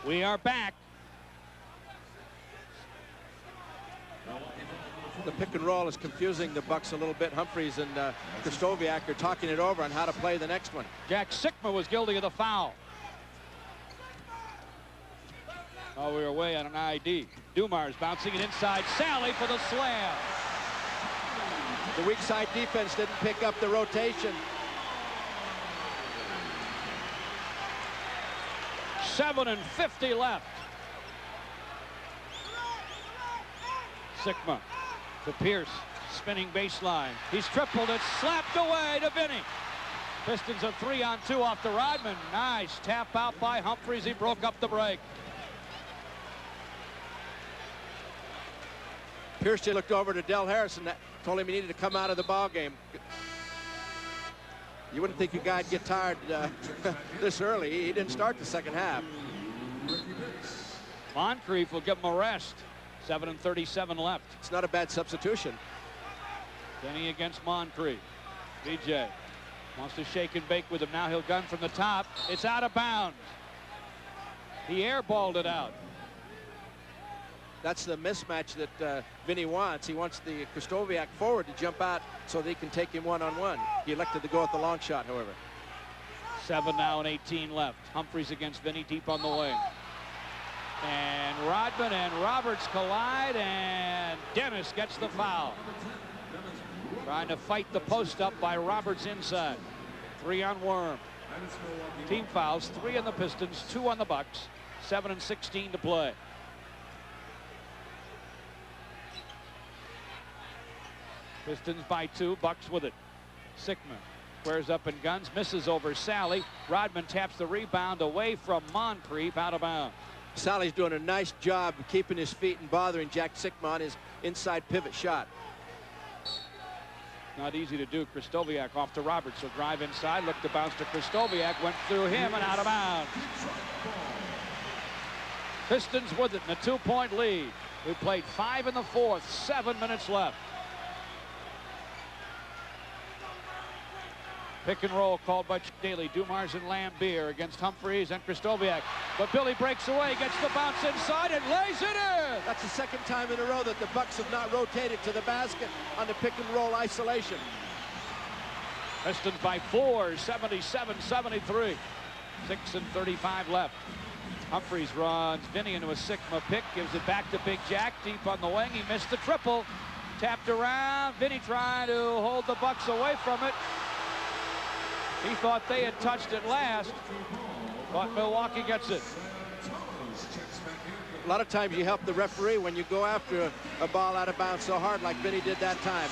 We are back. The pick and roll is confusing the Bucks a little bit. Humphries and Krzysztofiak are talking it over on how to play the next one. Jack Sikma was guilty of the foul. Oh, we were away on an ID. Dumars bouncing it inside. Sally for the slam. The weak side defense didn't pick up the rotation. 7:50 left. Sikma to Pierce, spinning baseline. He's tripled it, slapped away to Vinny. Pistons are 3-on-2 off the Rodman. Nice tap out by Humphries. He broke up the break. Pierce just looked over to Del Harrison, told him he needed to come out of the ball game. You wouldn't think a guy'd get tired this early. He didn't start the second half. Moncrief will give him a rest. 7:37 left. It's not a bad substitution. Denny against Moncrief. BJ wants to shake and bake with him. Now he'll gun from the top. It's out of bounds. He airballed it out. That's the mismatch that Vinny wants. He wants the Krzysztofiak forward to jump out so they can take him one-on-one. He elected to go with the long shot, however. 7 now and 18 left. Humphries against Vinny deep on the wing. And Rodman and Roberts collide, and Dennis gets the foul. Trying to fight the post up by Roberts inside. 3 on Worm. Team fouls, 3 on the Pistons, 2 on the Bucks. 7:16 to play. Pistons by 2, Bucks with it. Sikma squares up and guns, misses over Sally. Rodman taps the rebound away from Moncrief, out of bounds. Sally's doing a nice job of keeping his feet and bothering Jack Sikma on his inside pivot shot. Not easy to do. Krzysztofiak off to Roberts. He'll drive inside, look to bounce to Krzysztofiak, went through him and out of bounds. Pistons with it in a 2-point lead. We played 5 in the 4th, 7 minutes left. Pick and roll called by Daly. Dumars and Lambier against Humphries and Krzysztofiak. But Billy breaks away, gets the bounce inside, and lays it in! That's the second time in a row that the Bucks have not rotated to the basket on the pick and roll isolation. Pistons by 4, 77-73. 6:35 left. Humphries runs Vinny into a Sikma pick, gives it back to Big Jack, deep on the wing. He missed the triple. Tapped around. Vinny trying to hold the Bucks away from it. He thought they had touched it last, but Milwaukee gets it. A lot of times you help the referee when you go after a ball out of bounds so hard like Vinny did that time,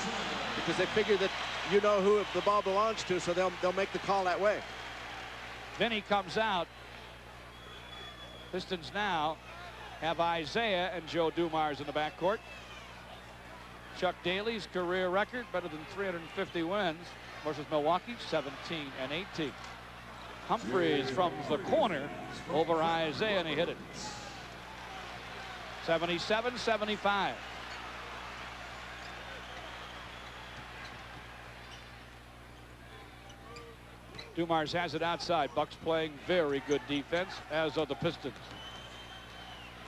because they figure that you know who the ball belongs to, so they'll make the call that way. Vinny comes out. Pistons now have Isaiah and Joe Dumars in the backcourt. Chuck Daly's career record, better than 350 wins. Versus Milwaukee, 17-18. Humphries from the corner over Isaiah, and he hit it. 77-75. Dumars has it outside. Bucks playing very good defense, as are the Pistons.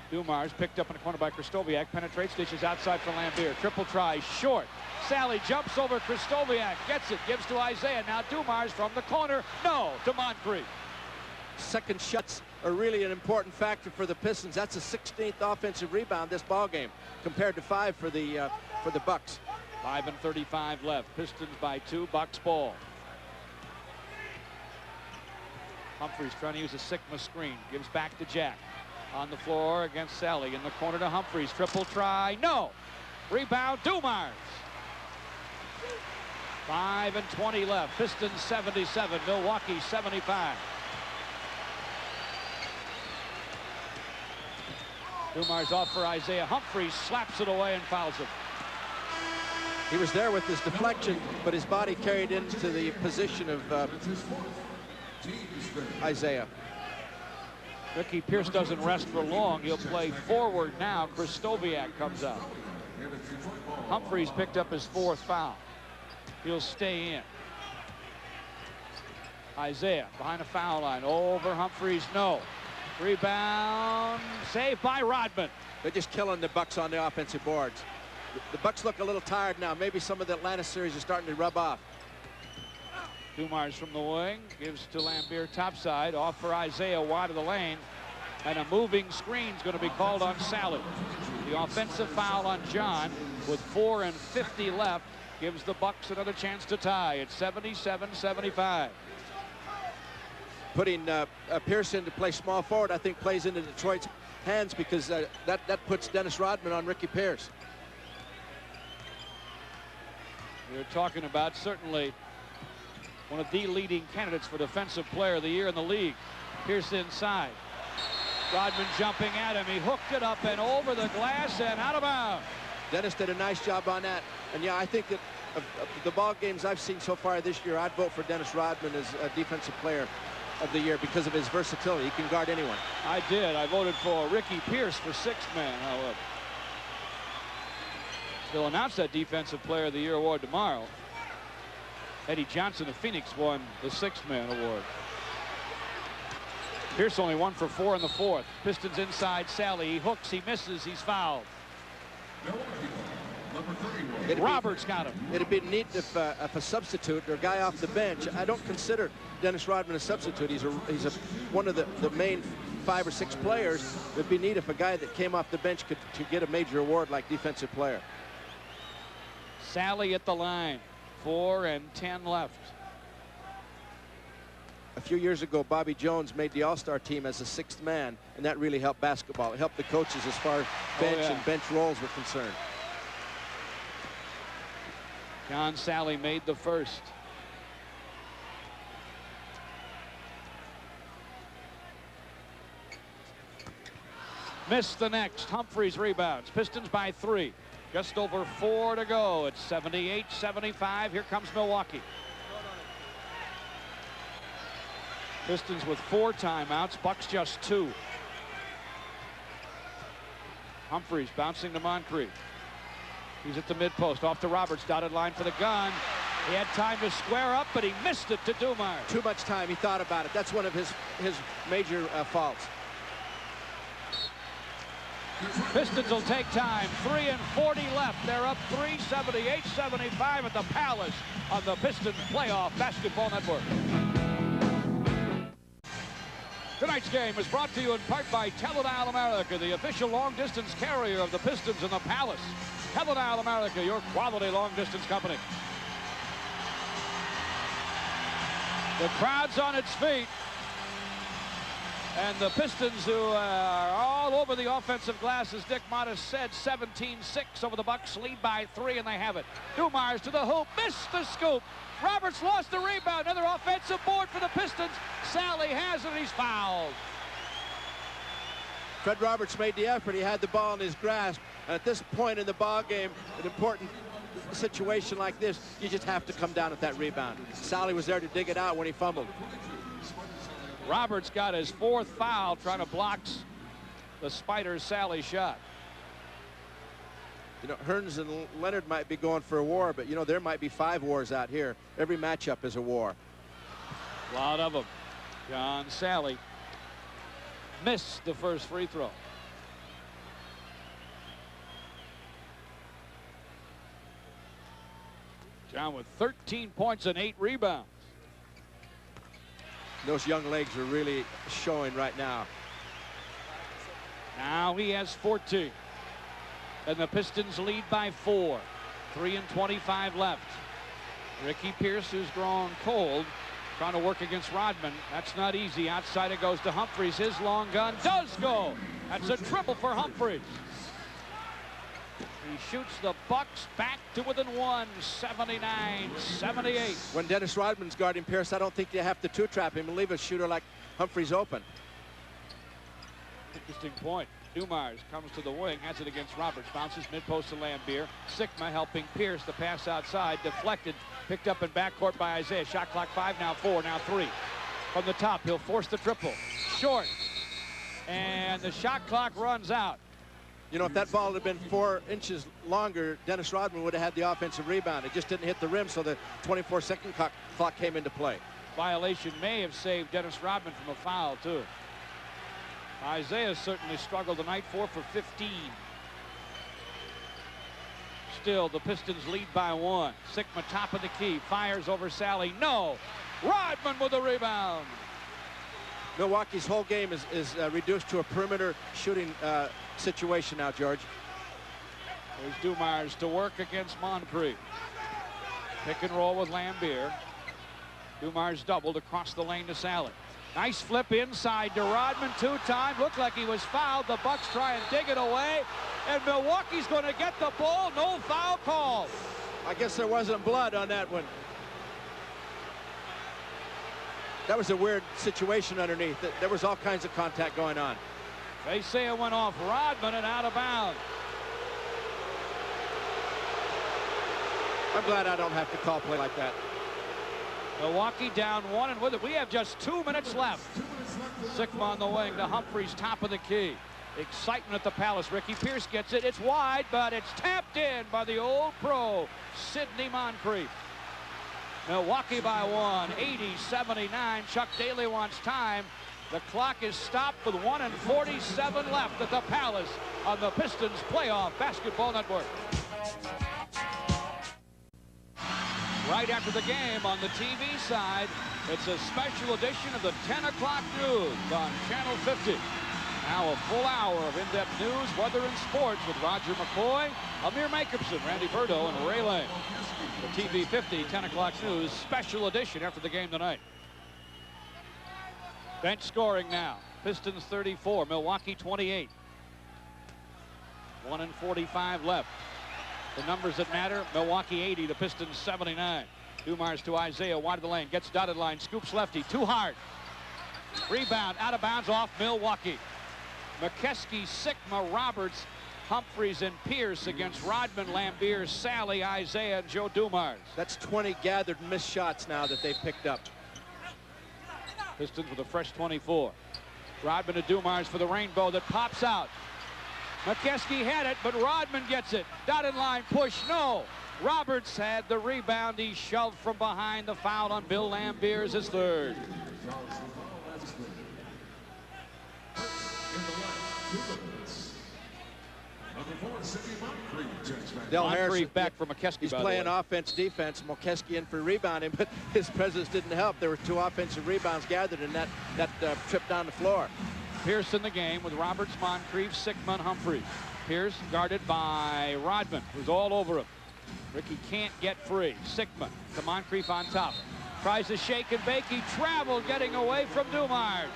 Dumars picked up in the corner by Krzysztofiak, penetrates, dishes outside for Lambier. Triple try, short. Sally jumps over Krzysztofiak, gets it, gives to Isaiah. Now Dumars from the corner, no, to Moncrief. Second shots are really an important factor for the Pistons. That's a 16th offensive rebound this ball game, compared to 5 for the Bucks. 5:35 left. Pistons by 2, Bucks ball. Humphries trying to use a Sikma screen, gives back to Jack. On the floor against Sally, in the corner to Humphries. Triple try, no. Rebound, Dumars. 5:20 left. Pistons 77, Milwaukee 75. Dumars off for Isaiah. Humphries slaps it away and fouls him. He was there with his deflection, but his body carried into the position of Isaiah. Ricky Pierce doesn't rest for long. He'll play forward now. Krzysztofiak comes out. Humphries picked up his 4th foul. He'll stay in. Isaiah behind the foul line. Over Humphries, no. Rebound, saved by Rodman. They're just killing the Bucks on the offensive boards. The Bucks look a little tired now. Maybe some of the Atlanta series is starting to rub off. Dumars from the wing, gives to Lambier topside, off for Isaiah, wide of the lane. And a moving screen is going to be called on Sally. The offensive foul on John with 4:50 left gives the Bucks another chance to tie. It's 77-75. Putting Pearson to play small forward, I think, plays into Detroit's hands because that puts Dennis Rodman on Ricky Pierce. We're talking about certainly one of the leading candidates for Defensive Player of the Year in the league. Pierce inside. Rodman jumping at him. He hooked it up and over the glass and out of bounds. Dennis did a nice job on that. And yeah, I think that of the ball games I've seen so far this year, I'd vote for Dennis Rodman as a Defensive Player of the Year because of his versatility. He can guard anyone. I did. I voted for Ricky Pierce for sixth man, however. They'll announce that Defensive Player of the Year award tomorrow. Eddie Johnson of Phoenix won the sixth man award. Pierce only 1 for 4 in the fourth. Pistons inside Sally. He hooks, he misses, he's fouled. Roberts got him. It'd be neat if a substitute or a guy off the bench. I don't consider Dennis Rodman a substitute. He's one of the main 5 or 6 players. It'd be neat if a guy that came off the bench could get a major award like Defensive Player. Sally at the line. 4:10 left. A few years ago, Bobby Jones made the All-Star team as a 6th man, and that really helped basketball. It helped the coaches as far as bench and bench roles were concerned. John Sally made the first. Missed the next. Humphries rebounds. Pistons by 3. Just over 4 to go. It's 78-75. Here comes Milwaukee. Pistons with 4 timeouts. Bucks just 2. Humphries bouncing to Moncrief. He's at the mid post. Off to Roberts. Dotted line for the gun. He had time to square up, but he missed it to Dumars. Too much time. He thought about it. That's one of his major faults. Pistons will take time. 3:40 left. They're up 3, 78-75 at the Palace on the Pistons Playoff Basketball Network. Tonight's game is brought to you in part by Teledyne America, the official long-distance carrier of the Pistons and the Palace. Teledyne America, your quality long-distance company. The crowd's on its feet. And the Pistons, who are all over the offensive glass, as Dick Modest said, 17-6 over the Bucks, lead by 3, and they have it. Dumars to the hoop, missed the scoop. Roberts lost the rebound. Another offensive board for the Pistons. Sally has it, he's fouled. Fred Roberts made the effort. He had the ball in his grasp. And at this point in the ball game, an important situation like this, you just have to come down at that rebound. Sally was there to dig it out when he fumbled. Roberts got his 4th foul trying to block the Spider Sally shot. You know, Hearns and Leonard might be going for a war, but, you know, there might be 5 wars out here. Every matchup is a war. A lot of them. John Sally missed the first free throw. John with 13 points and 8 rebounds. Those young legs are really showing right now. Now he has 14. And the Pistons lead by 4. 3:25 left. Ricky Pierce, who's grown cold, trying to work against Rodman. That's not easy. Outside it goes to Humphries. His long gun does go. That's a triple for Humphries. He shoots the Bucks back to within 1, 79-78. When Dennis Rodman's guarding Pierce, I don't think you have to two-trap him and leave a shooter like Humphries open. Interesting point. Dumars comes to the wing, has it against Roberts, bounces mid-post to Lambier. Sigma helping Pierce. The pass outside, deflected, picked up in backcourt by Isaiah. Shot clock 5, now 4, now 3. From the top, he'll force the triple. Short. And the shot clock runs out. You know, if that ball had been 4 inches longer, Dennis Rodman would have had the offensive rebound. It just didn't hit the rim, so the 24-second clock came into play. Violation may have saved Dennis Rodman from a foul, too. Isaiah certainly struggled tonight, 4 for 15. Still, the Pistons lead by 1. Sikma top of the key, fires over Sally. No! Rodman with the rebound. Milwaukee's whole game is reduced to a perimeter shooting situation now, George. There's Dumars to work against Moncrief. Pick and roll with Lambier. Dumars doubled across the lane to Sally. Nice flip inside to Rodman 2-time. Looked like he was fouled. The Bucks try and dig it away. And Milwaukee's going to get the ball. No foul call. I guess there wasn't blood on that one. That was a weird situation underneath. There was all kinds of contact going on. They say it went off Rodman and out of bounds. I'm glad I don't have to call play like that. Milwaukee down 1 and with it. We have just 2 minutes left. Sikma on the wing to Humphries, top of the key. Excitement at the Palace. Ricky Pierce gets it. It's wide, but it's tapped in by the old pro, Sidney Moncrief. Milwaukee by 1, 80-79. Chuck Daly wants time. The clock is stopped with 1:47 left at the Palace on the Pistons Playoff Basketball Network. Right after the game on the TV side, it's a special edition of the 10 o'clock news on Channel 50. Now a full hour of in-depth news, weather, and sports with Roger McCoy, Amir Jacobson, Randy Berto, and Ray Lane. The TV 50 10 o'clock news special edition after the game tonight. Bench scoring now. Pistons 34, Milwaukee 28. 1:45 left. The numbers that matter, Milwaukee 80, the Pistons 79. Dumars to Isaiah, wide of the lane, gets dotted line, scoops lefty, too hard. Rebound, out of bounds off Milwaukee. McKeskey, Sikma, Roberts, Humphries, and Pierce against Rodman, Lambier, Sally, Isaiah, and Joe Dumars. That's 20 gathered missed shots now that they've picked up. Pistons with a fresh 24. Rodman to Dumars for the rainbow that pops out. McKeskey had it, but Rodman gets it. Dotted line push, no. Roberts had the rebound. He shoved from behind. The foul on Bill Lambier is his third. Del Harris back for McKeskey. He's playing offense, defense. McKeskey in for rebounding, but his presence didn't help. There were 2 offensive rebounds gathered in that trip down the floor. Pierce in the game with Roberts, Moncrief, Sikma, and Humphries. Pierce guarded by Rodman, who's all over him. Ricky can't get free. Sikma to Moncrief on top. Tries to shake and bake. He traveled, getting away from Dumars.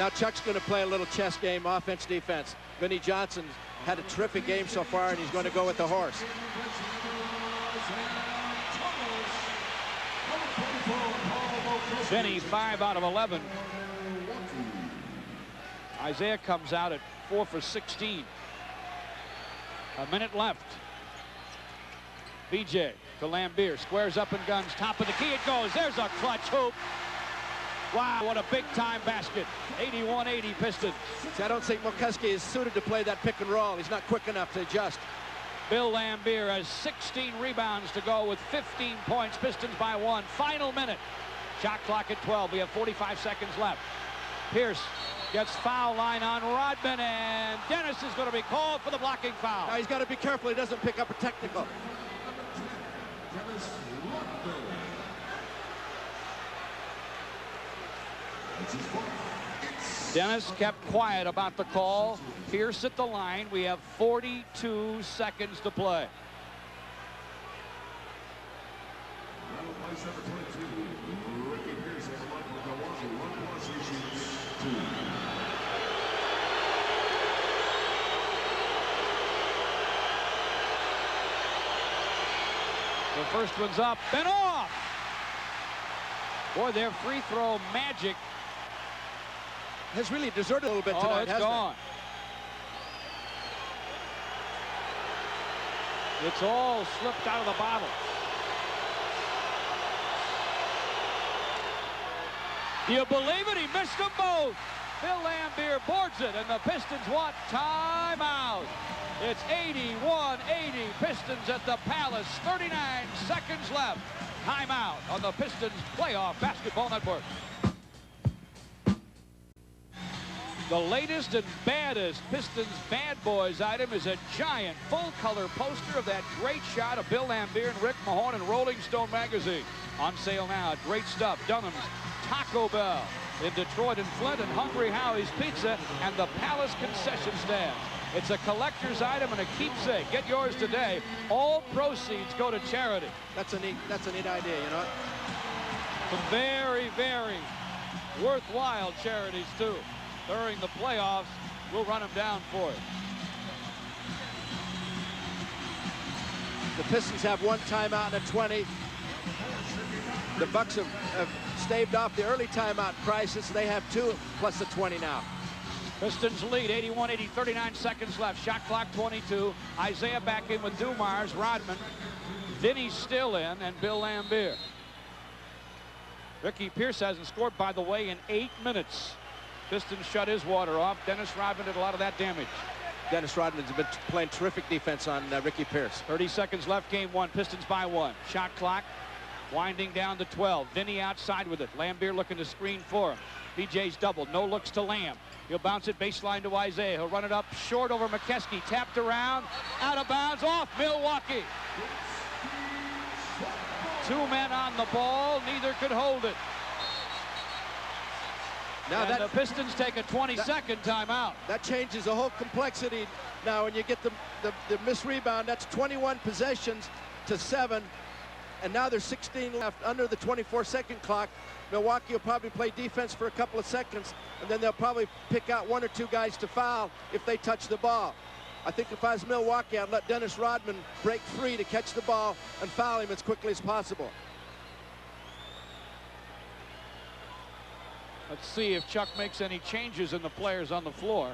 Now Chuck's going to play a little chess game, offense, defense. Vinnie Johnson's had a terrific game so far, and he's going to go with the horse. Vinny 5 out of 11. Isaiah comes out at 4 for 16. A minute left. BJ to Lambier, squares up and guns, top of the key it goes. There's a clutch hoop. Wow, what a big-time basket. 81-80 Pistons. See, I don't think McKeskey is suited to play that pick and roll. He's not quick enough to adjust. Bill Lambier has 16 rebounds to go with 15 points. Pistons by 1. Final minute. Shot clock at 12. We have 45 seconds left. Pierce gets foul line on Rodman, and Dennis is going to be called for the blocking foul. Now he's got to be careful he doesn't pick up a technical. Dennis kept quiet about the call. Pierce at the line. We have 42 seconds to play. The first one's up and off. Boy, their free throw magic has really deserted a little bit tonight, it's hasn't gone. It's all slipped out of the bottle. Do you believe it? He missed them both. Bill Lambier boards it, and the Pistons want timeout. It's 81-80 Pistons at the Palace. 39 seconds left. Timeout on the Pistons Playoff Basketball Network. The latest and baddest Pistons Bad Boys item is a giant full-color poster of that great shot of Bill Laimbeer and Rick Mahorn in Rolling Stone magazine. On sale now at Great Stuff, Dunham's, Taco Bell in Detroit and Flint, and Hungry Howie's Pizza and the Palace concession stand. It's a collector's item and a keepsake. Get yours today. All proceeds go to charity. That's a neat idea, you know. Some very, very worthwhile charities too. During the playoffs, we'll run them down for you. The Pistons have one timeout and a 20. The Bucks have staved off the early timeout crisis. They have 2 plus the 20 now. Pistons lead 81-80, 39 seconds left. Shot clock 22. Isaiah back in with Dumars, Rodman, Vinny still in, and Bill Laimbeer. Ricky Pierce hasn't scored, by the way, in 8 minutes. Pistons shut his water off. Dennis Rodman did a lot of that damage. Dennis Rodman has been playing terrific defense on Ricky Pierce. 30 seconds left, game 1. Pistons by 1. Shot clock winding down to 12. Vinny outside with it. Laimbeer looking to screen for him. BJ's doubled. No looks to Lamb. He'll bounce it baseline to Isaiah. He'll run it up short over McKeskey. Tapped around. Out of bounds. Off Milwaukee. 2 men on the ball. Neither could hold it. Now and the Pistons take a 22nd timeout. That changes the whole complexity. Now when you get the missed rebound, that's 21 possessions to 7. And now there's 16 left under the 24-second clock. Milwaukee will probably play defense for a couple of seconds, and then they'll probably pick out 1 or 2 guys to foul if they touch the ball. I think if I was Milwaukee, I'd let Dennis Rodman break free to catch the ball and foul him as quickly as possible. Let's see if Chuck makes any changes in the players on the floor.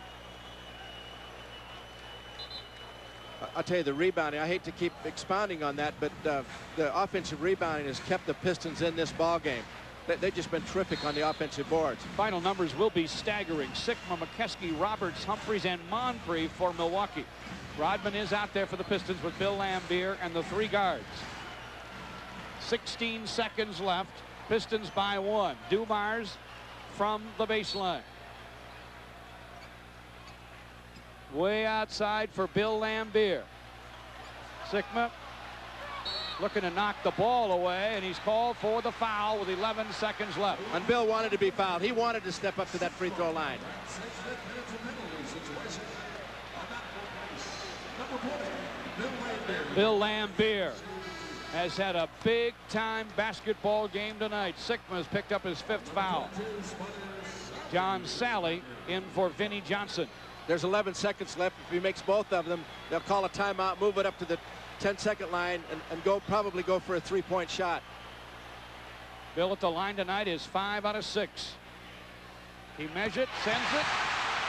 I'll tell you, the rebounding, I hate to keep expounding on that, but the offensive rebounding has kept the Pistons in this ball game. They've just been terrific on the offensive boards. Final numbers will be staggering. Sikma, McKeskey, Roberts, Humphries, and Moncrief for Milwaukee. Rodman is out there for the Pistons with Bill Laimbeer and the 3 guards. 16 seconds left. Pistons by 1. Dumars from the baseline. Way outside for Bill Laimbeer. Sikma looking to knock the ball away, and he's called for the foul with 11 seconds left. And Bill wanted to be fouled. He wanted to step up to that free throw line. Bill Laimbeer has had a big-time basketball game tonight. Sikma has picked up his 5th foul. John Sally in for Vinnie Johnson. There's 11 seconds left. If he makes both of them, they'll call a timeout, move it up to the 10-second line, and probably go for a 3-point shot. Bill at the line tonight is 5 out of 6. He measures, sends it,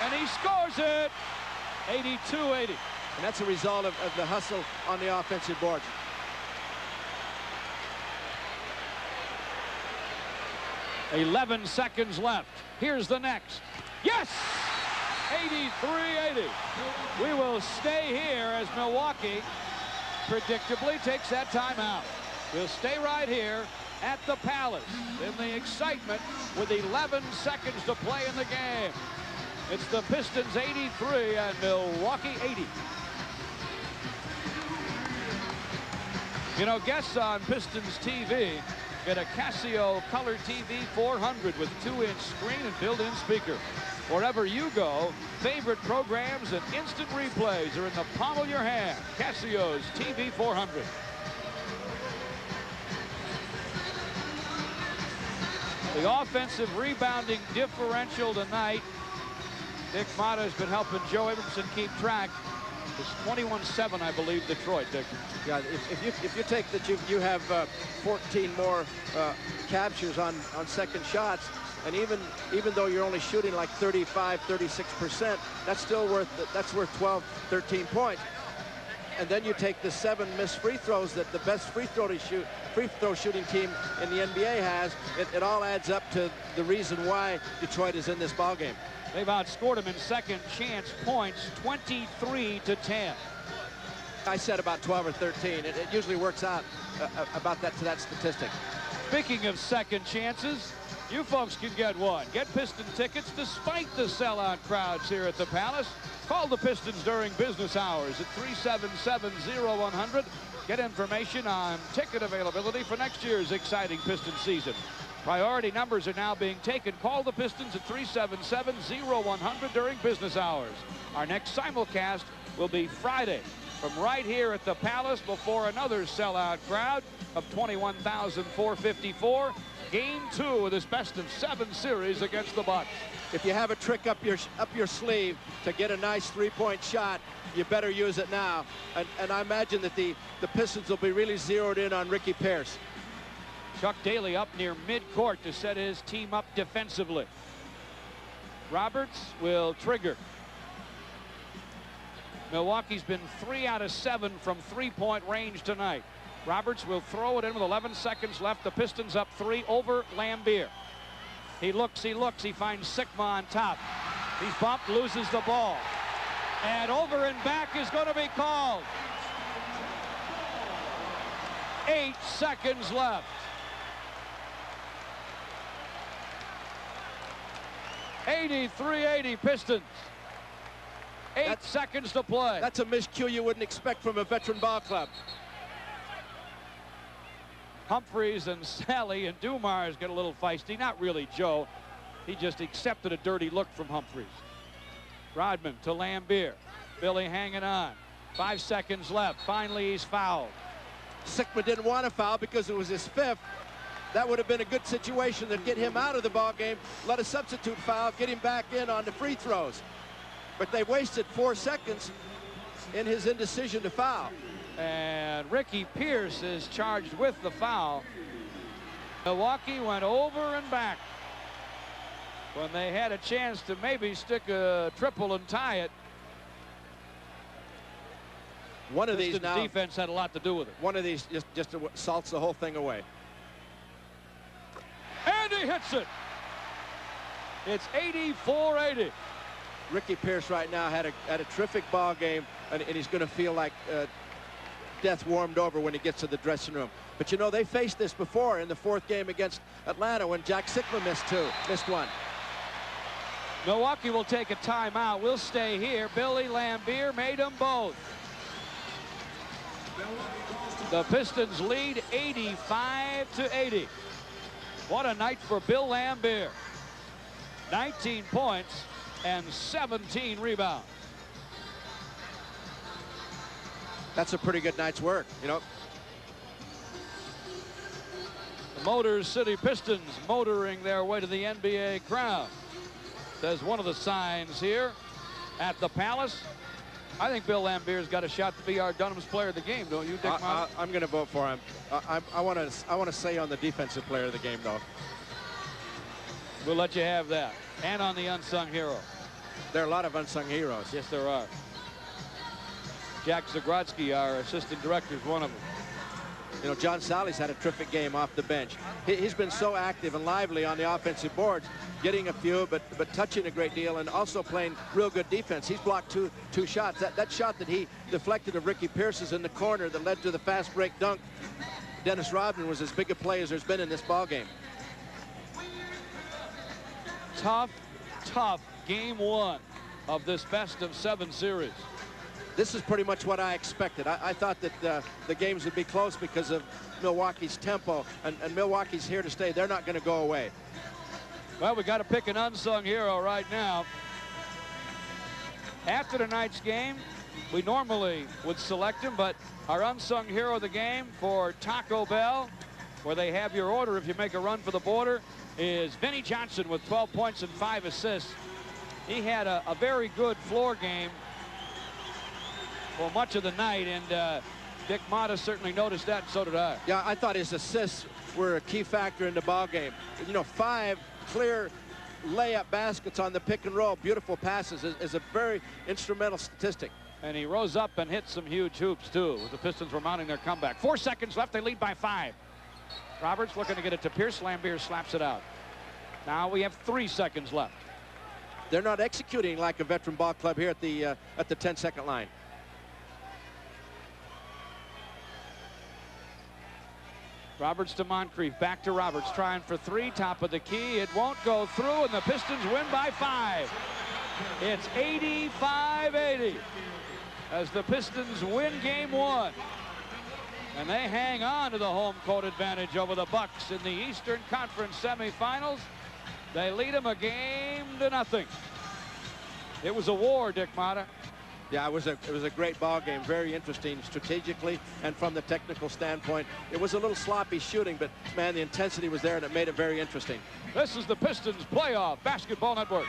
and he scores it. 82-80. And that's a result of the hustle on the offensive boards. $11 seconds left. Here's the next. Yes! 83-80. We will stay here as Milwaukee predictably takes that timeout. We'll stay right here at the Palace in the excitement with 11 seconds to play in the game. It's the Pistons 83 and Milwaukee 80. You know, guests on Pistons TV get a Casio Color TV 400 with 2-inch screen and built-in speaker. Wherever you go, favorite programs and instant replays are in the palm of your hand. Casio's TV 400. The offensive rebounding differential tonight. Dick Motta has been helping Joe Abramson keep track. It's 21-7, I believe, Detroit, Dick. Yeah, if you take that you have 14 more captures on second shots, and even though you're only shooting like 35-36%, that's worth 12, 13 points. And then you take the 7 missed free throws that the best free throw shooting team in the NBA has. It all adds up to the reason why Detroit is in this ball game. They've outscored them in second chance points, 23-10. I said about 12 or 13. It usually works out about that statistic. Speaking of second chances, You folks can get one. Get Piston tickets despite the sellout crowds here at the Palace. Call the Pistons during business hours at 377-0100. Get information on ticket availability for next year's exciting Piston season. Priority numbers are now being taken. Call the Pistons at 377-0100 during business hours. Our next simulcast will be Friday from right here at the Palace before another sellout crowd of 21,454. Game 2 of this best-of-7 series against the Bucks. If you have a trick up your sleeve to get a nice three-point shot, you better use it now. And I imagine that the Pistons will be really zeroed in on Ricky Pierce. Chuck Daly up near midcourt to set his team up defensively. Roberts will trigger. Milwaukee's been 3 out of 7 from three-point range tonight. Roberts will throw it in with 11 seconds left. The Pistons up 3 over Lambier. He looks, he finds Sikma on top. He's bumped, loses the ball. And over and back is going to be called. 8 seconds left. 83-80 Pistons. 8 seconds to play. That's a miscue you wouldn't expect from a veteran ball club. Humphreys and Sally and Dumars get a little feisty. Not really Joe. He just accepted a dirty look from Humphreys. Rodman to Lambier. Billy hanging on. 5 seconds left. Finally, he's fouled. Sikma didn't want to foul because it was his 5th. That would have been a good situation to get him out of the ball game. Let a substitute foul, get him back in on the free throws. But they wasted 4 seconds in his indecision to foul. And Ricky Pierce is charged with the foul. Milwaukee went over and back when they had a chance to maybe stick a triple and tie it. One of these now, defense had a lot to do with it. One of these just salts the whole thing away. And he hits it. It's 84-80. Ricky Pierce right now had a terrific ball game, and he's going to feel like death warmed over when he gets to the dressing room. But you know, they faced this before in the 4th game against Atlanta when Jack Sikma missed one. Milwaukee will take a timeout. We'll stay here. Billy Lambier made them both. The Pistons lead 85-80. What a night for Bill Lambier. 19 points and 17 rebounds. That's a pretty good night's work, you know. The Motor City Pistons motoring their way to the NBA crowd. There's one of the signs here at the Palace. I think Bill Lambier's got a shot to be our Dunham's player of the game, don't you, Dick Mountain? I'm going to vote for him. I want to say on the defensive player of the game, though. We'll let you have that. And on the unsung hero. There are a lot of unsung heroes. Yes, there are. Jack Zagrodzky, our assistant director, is one of them. You know, John Sally's had a terrific game off the bench. He's been so active and lively on the offensive boards, getting a few, but touching a great deal, and also playing real good defense. He's blocked two shots. That shot that he deflected of Ricky Pierce's in the corner that led to the fast break dunk. Dennis Rodman was as big a play as there's been in this ball game. Tough game 1 of this best-of-7 series. This is pretty much what I expected. I thought that the games would be close because of Milwaukee's tempo, and Milwaukee's here to stay. They're not going to go away. Well, we got to pick an unsung hero right now. After tonight's game, we normally would select him, but our unsung hero of the game for Taco Bell, where they have your order if you make a run for the border, is Vinnie Johnson with 12 points and 5 assists. He had a very good floor game for much of the night, and Dick Motta certainly noticed that, and so did I. Yeah, I thought his assists were a key factor in the ball game. You know, 5 clear layup baskets on the pick and roll, beautiful passes, is a very instrumental statistic. And he rose up and hit some huge hoops, too, as the Pistons were mounting their comeback. 4 seconds left. They lead by 5. Roberts looking to get it to Pierce. Lambier slaps it out. Now we have 3 seconds left. They're not executing like a veteran ball club here at the 10-second line. Roberts to Moncrief, back to Roberts, trying for three, top of the key. It won't go through, and the Pistons win by 5. It's 85-80 as the Pistons win game 1. And they hang on to the home court advantage over the Bucks in the Eastern Conference semifinals. They lead them a game to nothing. It was a war, Dick Motta. Yeah, it was a great ball game, very interesting strategically and from the technical standpoint. It was a little sloppy shooting, but man, the intensity was there and it made it very interesting. This is the Pistons Playoff Basketball Network.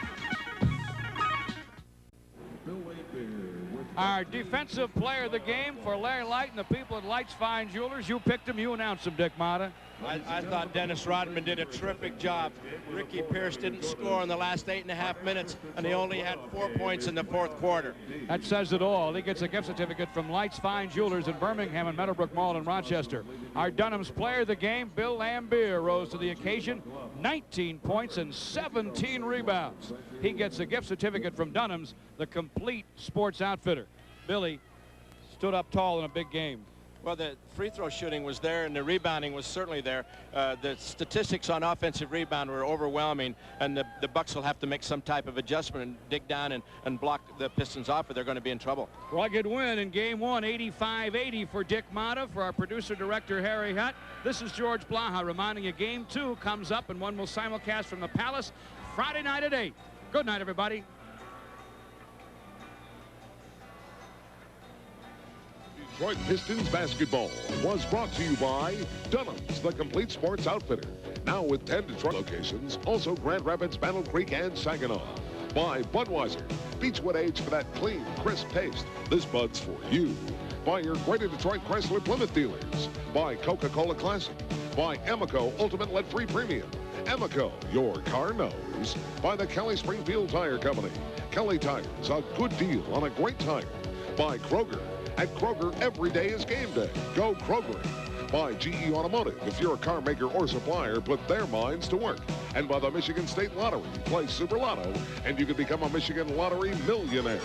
Our defensive player of the game for Larry Light and the people at Light's Fine Jewelers. You picked him, you announced him, Dick Motta. I thought Dennis Rodman did a terrific job. Ricky Pierce didn't score in the last 8.5 minutes, and he only had 4 points in the 4th quarter. That says it all. He gets a gift certificate from Light's Fine Jewelers in Birmingham and Meadowbrook Mall in Rochester. Our Dunham's player of the game, Bill Lambier, rose to the occasion. 19 points and 17 rebounds. He gets a gift certificate from Dunham's, the complete sports outfitter. Billy stood up tall in a big game. Well, the free throw shooting was there, and the rebounding was certainly there. The statistics on offensive rebound were overwhelming, and the Bucks will have to make some type of adjustment and dig down and block the Pistons off, or they're going to be in trouble. Rugged win in game 1, 85-80 for Dick Motta. For our producer-director, Harry Hutt, this is George Blaha reminding you game 2 comes up, and one will simulcast from the Palace Friday night at 8. Good night, everybody. Detroit Pistons basketball was brought to you by Dunham's, the complete sports outfitter. Now with 10 Detroit locations, also Grand Rapids, Battle Creek, and Saginaw. By Budweiser, Beechwood Age for that clean, crisp taste. This Bud's for you. By your Greater Detroit Chrysler Plymouth dealers. By Coca-Cola Classic. By Amoco Ultimate Lead-Free Premium. Amoco, your car knows. By the Kelly Springfield Tire Company. Kelly Tires, a good deal on a great tire. By Kroger. At Kroger, every day is game day. Go Kroger. By GE Automotive. If you're a car maker or supplier, put their minds to work. And by the Michigan State Lottery. Play Super Lotto, and you can become a Michigan Lottery millionaire.